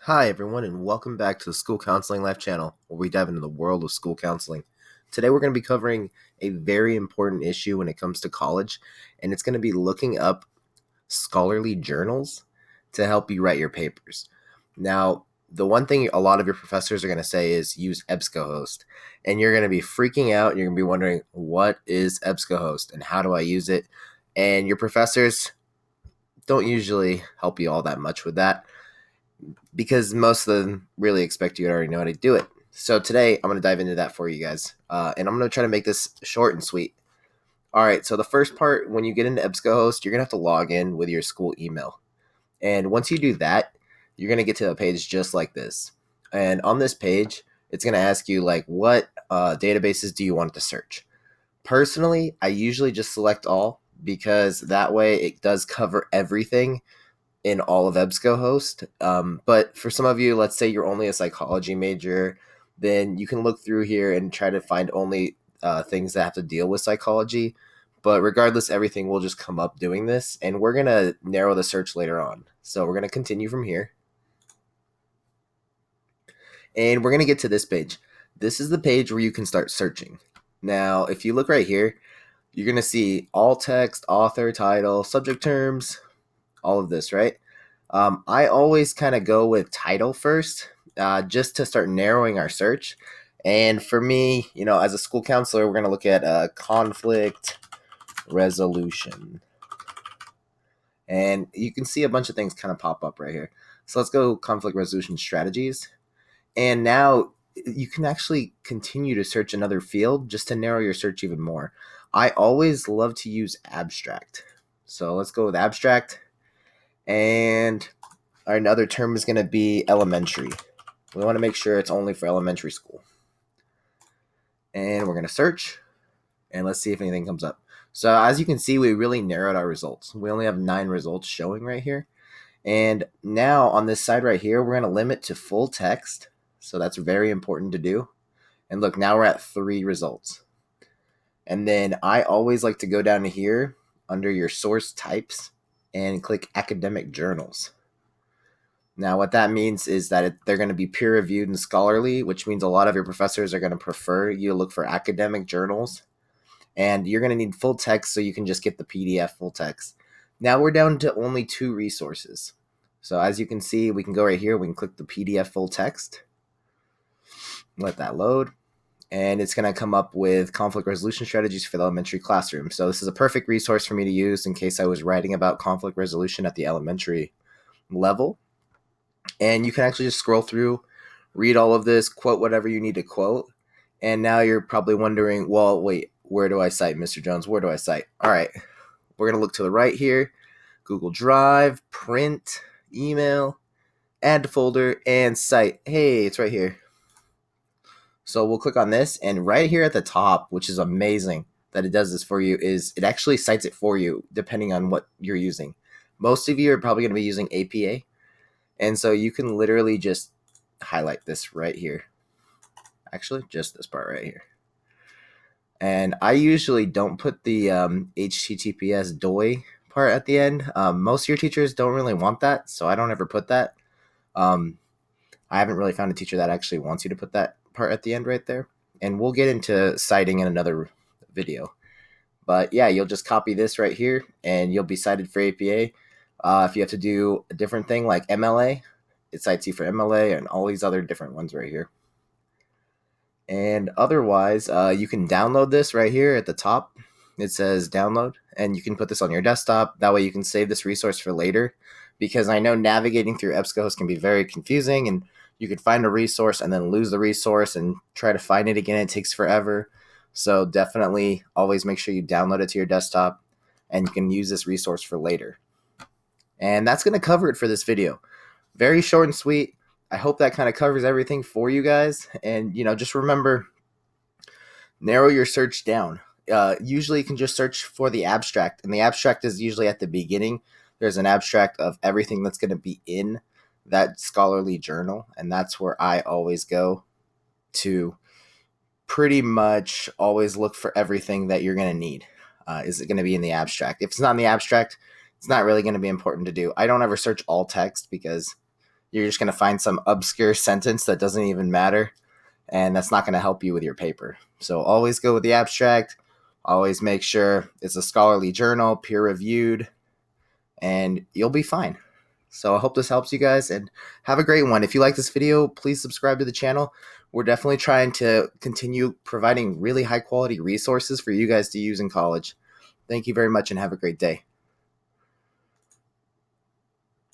Hi, everyone, and welcome back to the School Counseling Life channel, where we dive into the world of school counseling. Today, we're going to be covering a very important issue when it comes to college, and it's going to be looking up scholarly journals to help you write your papers. Now, the one thing a lot of your professors are going to say is use EBSCOhost, and you're going to be freaking out, and you're going to be wondering, what is EBSCOhost, and how do I use it? And your professors don't usually help you all that much with that, because most of them really expect you to already know how to do it. So today, I'm going to dive into that for you guys. And I'm going to try to make this short and sweet. All right, so the first part, when you get into EBSCOhost, you're going to have to log in with your school email. And once you do that, you're going to get to a page just like this. And on this page, it's going to ask you, like, what databases do you want to search? Personally, I usually just select all, because that way it does cover everything in all of EBSCOhost. But for some of you, let's say you're only a psychology major, then you can look through here and try to find only things that have to deal with psychology. But regardless, everything will just come up doing this, and we're going to narrow the search later on. So we're going to continue from here. And we're going to get to this page. This is the page where you can start searching. Now, if you look right here, you're going to see all text, author, title, subject terms, all of this, right? I always kind of go with title first, just to start narrowing our search. And for me, as a school counselor, we're going to look at conflict resolution. And you can see a bunch of things kind of pop up right here. So let's go conflict resolution strategies. And now you can actually continue to search another field just to narrow your search even more. I always love to use abstract. So let's go with abstract. And another term is going to be elementary. We want to make sure it's only for elementary school. And we're going to search, and let's see if anything comes up. So as you can see, we really narrowed our results. We only have 9 results showing right here. And now on this side right here, we're going to limit to full text. So that's very important to do. And look, now we're at 3 results. And then I always like to go down to here under your source types and click academic journals. Now, what that means is that they're going to be peer-reviewed and scholarly, which means a lot of your professors are going to prefer you to look for academic journals. And you're going to need full text, so you can just get the PDF full text. Now we're down to only 2 resources. So as you can see, we can go right here. We can click the PDF full text. Let that load. And it's going to come up with conflict resolution strategies for the elementary classroom. So this is a perfect resource for me to use in case I was writing about conflict resolution at the elementary level. And you can actually just scroll through, read all of this, quote whatever you need to quote. And now you're probably wondering, well, wait, where do I cite, Mr. Jones? Where do I cite? All right, we're going to look to the right here. Google Drive, print, email, add to folder, and cite. Hey, it's right here. So we'll click on this, and right here at the top, which is amazing that it does this for you, is it actually cites it for you depending on what you're using. Most of you are probably going to be using APA. And so you can literally just highlight this right here. Actually, just this part right here. And I usually don't put the HTTPS DOI part at the end. Most of your teachers don't really want that, so I don't ever put that. I haven't really found a teacher that actually wants you to put that part at the end right there. And we'll get into citing in another video. But yeah, you'll just copy this right here, and you'll be cited for APA. If you have to do a different thing like MLA, it cites you for MLA and all these other different ones right here. And otherwise, you can download this right here at the top. It says download, and you can put this on your desktop. That way you can save this resource for later, because I know navigating through EBSCOhost can be very confusing, and you could find a resource and then lose the resource and try to find it again. It takes forever. So definitely always make sure you download it to your desktop, and you can use this resource for later. And that's going to cover it for this video. Very short and sweet. I hope that kind of covers everything for you guys. And, just remember, narrow your search down. Usually you can just search for the abstract, and the abstract is usually at the beginning. There's an abstract of everything that's going to be in that scholarly journal, and that's where I always go to pretty much always look for everything that you're going to need. Is it going to be in the abstract? If it's not in the abstract, it's not really going to be important to do. I don't ever search all text, because you're just going to find some obscure sentence that doesn't even matter, and that's not going to help you with your paper. So always go with the abstract. Always make sure it's a scholarly journal, peer-reviewed, and you'll be fine. So I hope this helps you guys, and have a great one. If you like this video, please subscribe to the channel. We're definitely trying to continue providing really high-quality resources for you guys to use in college. Thank you very much, and have a great day.